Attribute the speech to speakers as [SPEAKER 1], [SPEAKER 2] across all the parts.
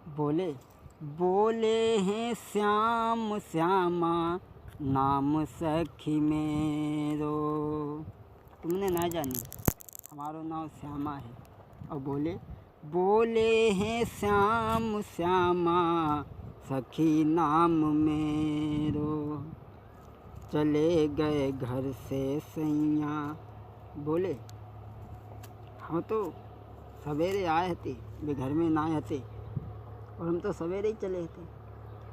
[SPEAKER 1] बोले बोले हैं श्याम श्यामा नाम सखी मेरो। तुमने ना जानी हमारो नाम श्यामा है। और बोले बोले हैं श्याम श्यामा सखी नाम मेरो। चले गए घर से सैया। बोले हम तो सवेरे आए थे, वे घर में ना आए थे और हम तो सवेरे ही चले थे।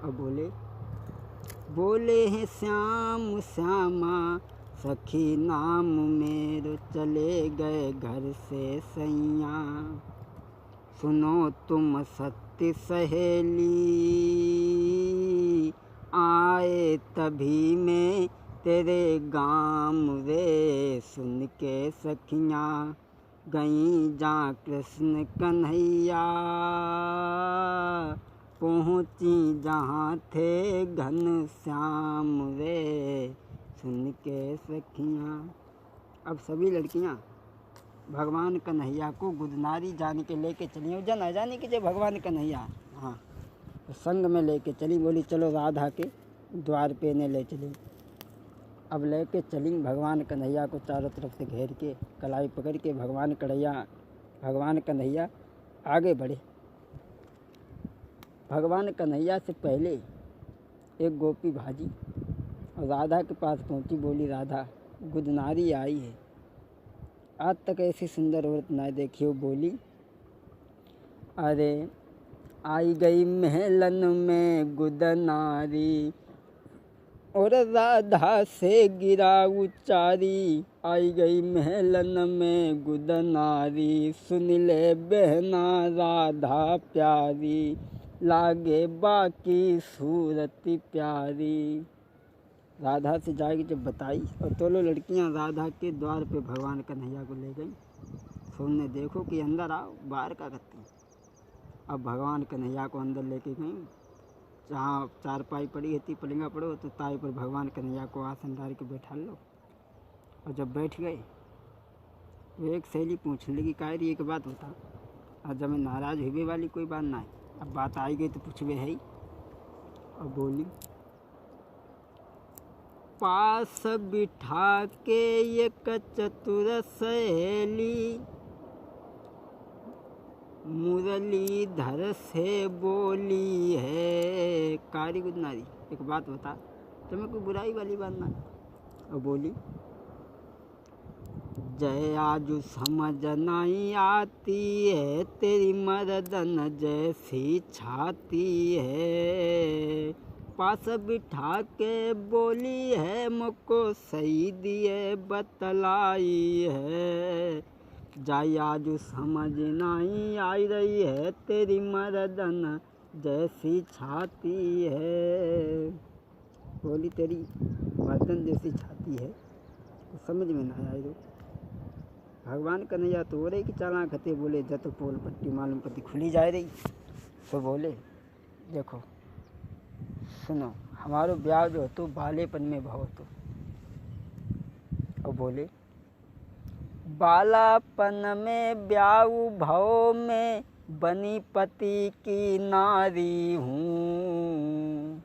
[SPEAKER 1] और बोले बोले हैं श्याम श्यामा सखी नाम मेरो। चले गए घर से सैया। सुनो तुम सत्य सहेली आए तभी मैं तेरे गाँव रे। सुन के सखियाँ गईं जा कृष्ण कन्हैया। पहुँची जहाँ थे घन श्याम रे। सुन के सखियाँ। अब सभी लड़कियाँ भगवान कन्हैया को गुदनारी जान के लेके चली। और जन जाने की जो भगवान कन्हैया हाँ तो संग में लेके चली। बोली चलो राधा के द्वार पे ने ले चली। अब लेके चली भगवान कन्हैया को चारों तरफ से घेर के कलाई पकड़ के भगवान कन्हैया आगे बढ़े। भगवान कन्हैया से पहले एक गोपी भाजी और राधा के पास पहुंची। बोली राधा गुदनारी आई है, आज तक ऐसी सुंदर औरत ना देखी हो। बोली अरे आई गई महलन में गुदनारी और राधा से गिरा उचारी। आई गई महलन में गुदनारी सुन ले बहना राधा प्यारी। लागे बाकी सूरत प्यारी। राधा से जाएगी जब बताई और दोनों लड़कियां राधा के द्वार पे भगवान कन्हैया को ले गई। सुनने देखो कि अंदर आओ, बाहर का करती। अब भगवान कन्हैया को अंदर लेके गई। जहाँ चारपाई पड़ी थी, पलंगा पड़ो तो ताई पर भगवान कन्हैया को आसन डाल के बैठा लो। और जब बैठ गए तो एक सहेली पूछने लगी कायरी एक बात बता। और जब मैं नाराज़ हुए वाली कोई बात ना है, अब बात आई गई तो पूछवे है ही। और बोली पास बिठा के एक चतुर सहेली मुरलीधर से बोली है कारी गुदनारी एक बात बता, तुम्हें कोई बुराई वाली बात ना। और बोली जय आजू समझ नहीं आती है तेरी मर्दन जैसी छाती है। पास बिठा के बोली है मुझको सही दिए बतलाई है। जाई आजू समझ नहीं आई रही है तेरी मर्दन जैसी छाती है। बोली तेरी मर्दन जैसी छाती है तो समझ में नहीं आई। भगवान कन्हैया तो हो रही कि चालाक हते। बोले जत पोल पट्टी मालूम पति खुली जा रही। तो बोले देखो सुनो हमारो ब्याह जो तो बालेपन में भाव तो। और बोले बालापन में ब्याह भाव में बनी पति की नारी हूँ।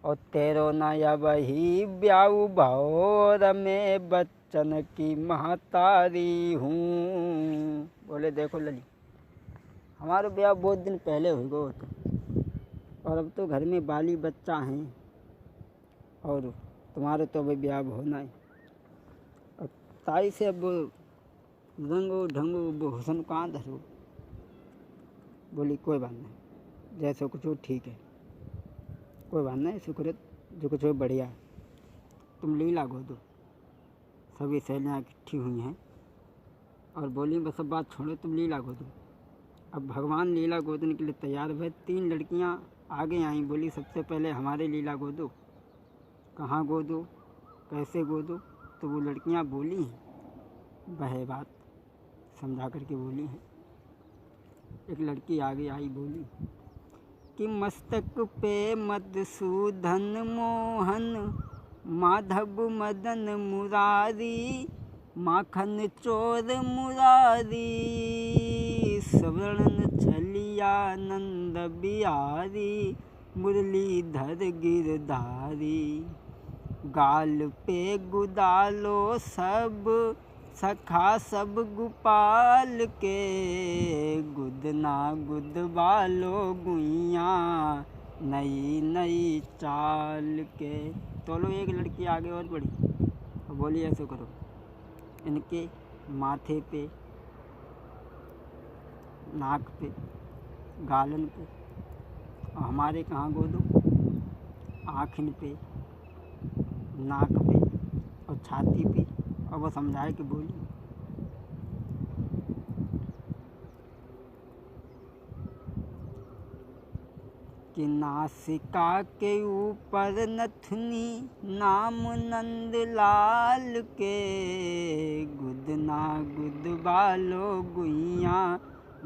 [SPEAKER 1] और तेरो नया वही ब्याह भाव में बच्चन की महतारी हूँ। बोले देखो लली हमारा ब्याह बहुत दिन पहले हो गया तो, और अब तो घर में बाली बच्चा हैं और तुम्हारे तो अभी ब्याह होना है। और ताई से अब रंगो ढंगो हुसन कहाँ धरो। बोली कोई बात नहीं जैसे कुछ हो ठीक है, कोई बात नहीं शुक्र जो कुछ हो बढ़िया। तुम लीला गो दो। सभी सहेलियाँ इकट्ठी हुई हैं और बोली बस अब बात छोड़ो तुम लीला गो दो। अब भगवान लीला गोदने के लिए तैयार हुए। 3 लड़कियाँ आगे आईं। बोली सबसे पहले हमारे लीला गोदो। कहाँ गोदो कैसे गोदो। तो वो लड़कियाँ बोली हैं वह बात समझा करके बोली हैं। एक लड़की आगे आई बोली कि मस्तक पे मधुसूदन मोहन माधव मदन मुरारी माखन चोर मुरारी सवर्ण छलिया कन्हैया नंद बिहारी मुरलीधर गिरधारी। गाल पे गुदालो सब सखा सब गोपाल के, गुदना गुद बालो गुइया नई नई चाल के। तो लो एक लड़की आगे और बढ़ी और बोली ऐसे करो, इनके माथे पे, नाक पे, गालन पे और हमारे कहाँ गोदो, आँखिन पे, नाक पे और छाती पे। और वो समझाए कि बोली कि नासिका के ऊपर नथनी नाम नंद लाल के, गुदना गुद बालो गुइया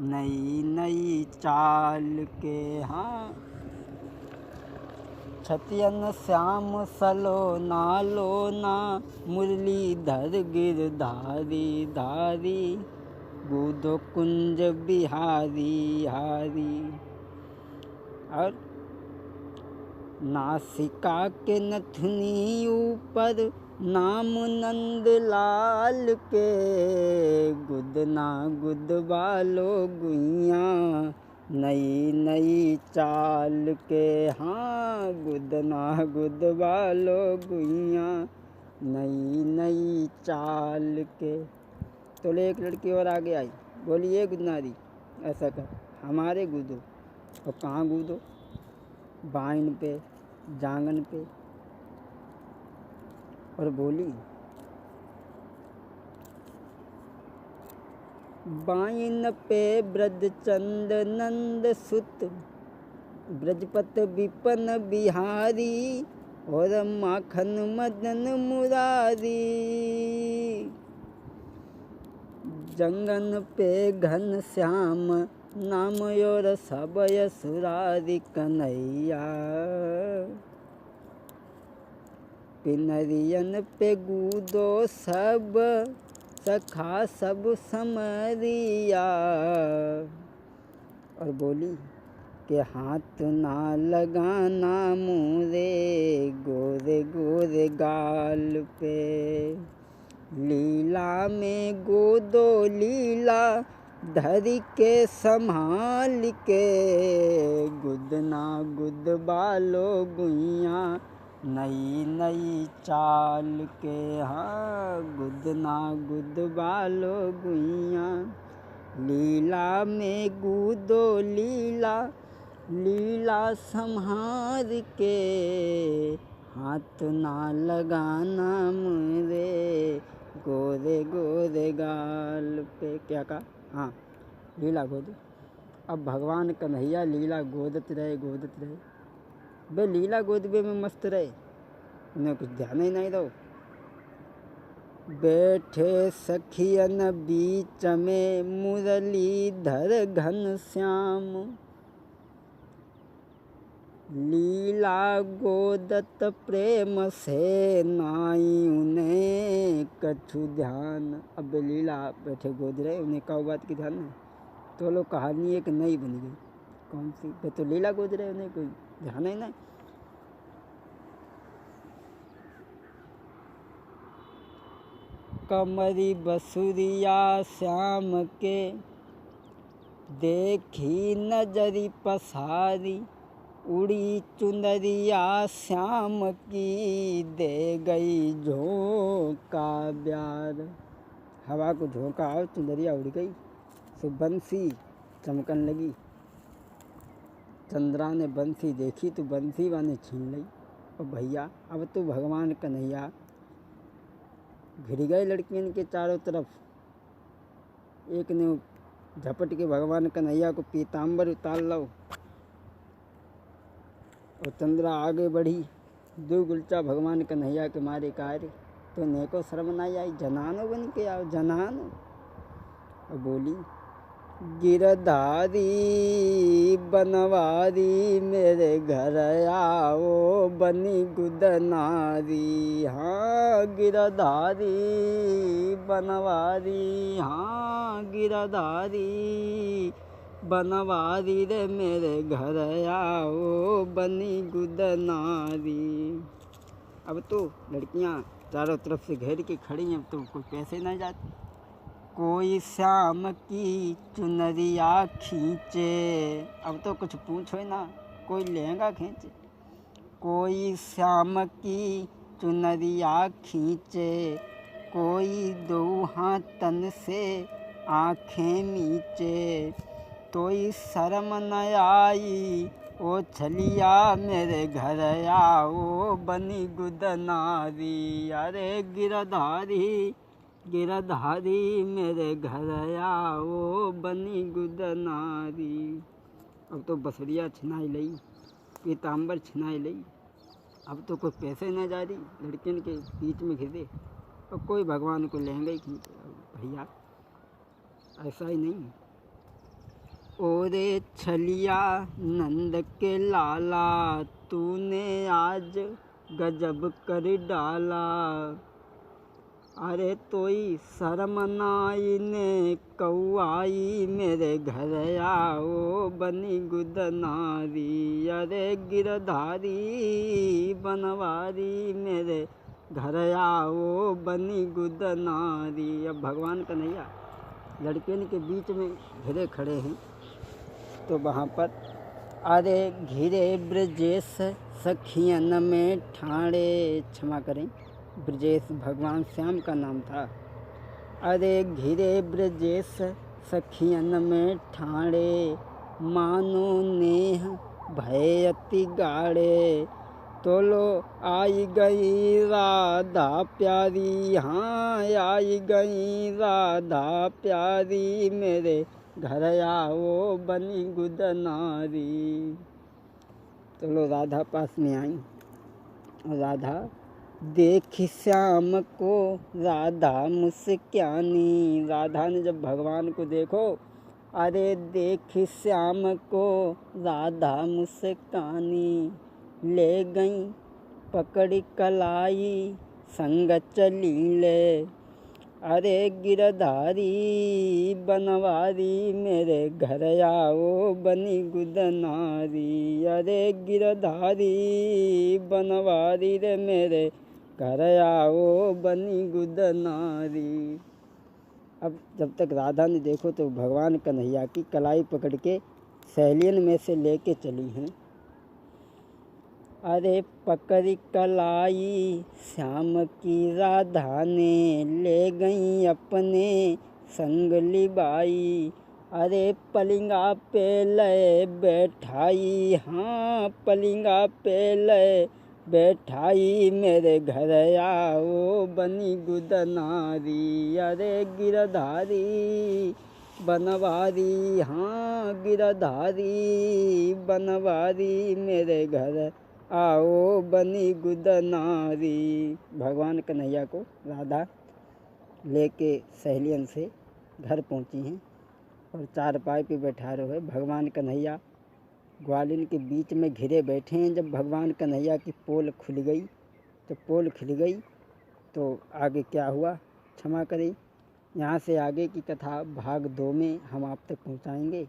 [SPEAKER 1] नई नई चाल के। हाँ, छतियन श्याम सलोना लोना मुरलीधर गिरधारी धारी, बूधो कुंज बिहारी हारी। और नासिका के नथनी ऊपर नाम नंद लाल के, गुदना गुद बालो गुइया नई नई चाल के। हाँ, गुदना गुद बालो गुइया नई नई चाल के। तो ले एक लड़की और आगे आई, बोली ये गुदनारी ऐसा कर, हमारे गूदो। और कहाँ गूदो? बाइन पे, जांगन पे। और बोली बाइन पे ब्रजचंद नंद सुत, ब्रजपत विपन बिहारी और माखन मदन मुरारी। जंगन पे घन श्याम नाम और सबय सुरारी कन्हैया, पिनरियन पे गूदो सब सखा सब समरिया। और बोली कि हाथ ना लगाना मुरे गोरे गोरे गाल पे, लीला में गोदो लीला धरी के संभाल के, गुदना गुद बालो गुइया नई नई चाल के। हाँ, गुदना गुद बालो गुइया लीला में गूदो लीला, लीला संहार के, हाथ ना लगाना मुरे गोरे गोरे गाल पे। क्या कहा? हाँ, लीला गोद। अब भगवान कन्हैया लीला गोदत रहे गोदत रहे। बे लीला गोदबे में मस्त रहे, उन्हें कुछ ध्यान ही नहीं दो। बैठे सखियन बीच में मुरलीधर घन श्याम, लीला गोदत प्रेम से नाई उन्हें कछु ध्यान। अब लीला बैठे गोद रहे, उन्हें क्या बात की ध्यान नहीं। तो लोग कहानी एक नई बन गई। कौन सी? वे तो लीला गोद रहे, उन्हें कोई ध्यान ही नहीं। कमरी बसुरिया श्याम के देखी नजरी पसारी, उड़ी चुनरिया श्याम की दे गई झोंका ब्यार। हवा को झोंका और चुनरिया उड़ गई। सो बंसी चमकन लगी। चंद्रा ने बंसी देखी तो बंसी वाने छीन ली। और भैया अब तो भगवान कन्हैया घिर गए लड़कियों के चारों तरफ। एक ने झपट के भगवान कन्हैया को पीताम्बर उतार लो। और चंद्रा आगे बढ़ी, दो गुलचा भगवान कन्हैया के मारे कार्य। तो नेको शर्म नहीं आई, जनानो बन के आओ जनानो। और बोली गिरधारी बनवारी मेरे घर आओ बनी गुदनारी। हाँ, गिरधारी बनवारी, हाँ गिरधारी बनवारी रे मेरे घर आओ बनी गुदनारी। अब तो लड़कियां चारों तरफ से घेर के खड़ी हैं, अब तो कोई पैसे ना जाते। कोई श्याम की चुनरिया खींचे, अब तो कुछ पूछो ना, कोई लहंगा खींचे। कोई श्याम की चुनरिया खींचे, कोई दो हाथन से आँखें मीचे। तोई शर्म न आई ओ छलिया मेरे घर आओ बनी गुदनारी। अरे गिरधारी गिरधारी मेरे घर आओ बनी गुदनारी। अब तो बसरिया छिनाई लई, पीताम्बर छिनाई लई, अब तो कोई पैसे न जा रही, लड़कियों के बीच में घिरे और कोई भगवान को लहंगा ही खींचे। भैया ऐसा ही नहीं। ओरे छलिया नंद के लाला, तूने आज गजब कर डाला। अरे तोई शर्म नाई ने कौआई मेरे घर आओ बनी गुदनारी। अरे गिरधारी बनवारी मेरे घर आओ बनी गुदनारी। अब भगवान कन्हैया लड़कियों के बीच में घिरे खड़े हैं, तो वहाँ पर अरे घिरे ब्रजेश सखियन में ठाणे, क्षमा करें, ब्रजेश भगवान श्याम का नाम था। अरे घिरे ब्रजेश सखियन में ठाणे, मानो नेह भय अति गाढ़े। तो लो आई गई राधा प्यारी, हाँ आई गई राधा प्यारी मेरे घर आओ बनी गुदनारी। तो लो राधा पास में आई, और राधा देख श्याम को राधा मुस्कानी। राधा ने जब भगवान को देखो, अरे देख श्याम को राधा मुस्कानी। ले गई पकड़ी कलाई संग चली ले। अरे गिरधारी बनवारी मेरे घर आओ बनी गुदनारी। अरे गिरधारी बनवारी रे मेरे घर आओ बनी गुदनारी। अब जब तक राधा ने देखो तो भगवान कन्हैया की कलाई पकड़ के सहेलियन में से लेके चली हैं। अरे पकड़ी कलाई श्याम की राधा ने, ले गई अपने संग लिबाई। अरे पलिंगा पे लय बैठाई, हाँ पलिंगा पे लय बैठाई मेरे घर आओ बनी गुदनारी। अरे गिरधारी बनवारी, हाँ गिरधारी बनवारी मेरे घर आओ बनी गुदनारी। भगवान कन्हैया को राधा लेके सहेलियन से घर पहुंची हैं और चारपाई पे बैठा रहे। भगवान कन्हैया ग्वालिन के बीच में घिरे बैठे हैं। जब भगवान कन्हैया की पोल खुल गई, जब पोल खुल गई तो आगे क्या हुआ क्षमा करें, यहाँ से आगे की कथा भाग 2 में हम आप तक पहुँचाएँगे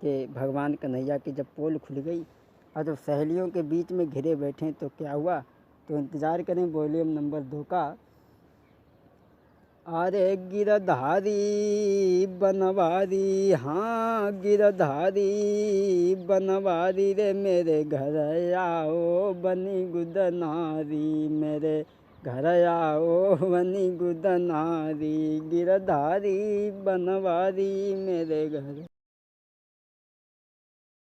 [SPEAKER 1] कि भगवान कन्हैया की जब पोल खुल गई और जब सहेलियों के बीच में घिरे बैठे तो क्या हुआ। तो इंतज़ार करें वॉल्यूम नंबर 2 का। अरे गिरधारी बनवारी, हाँ गिरधारी बनवारी रे मेरे घर आओ बनी गुदनारी। मेरे घर आओ बनी गुदनारी। गिरधारी बनवारी मेरे घर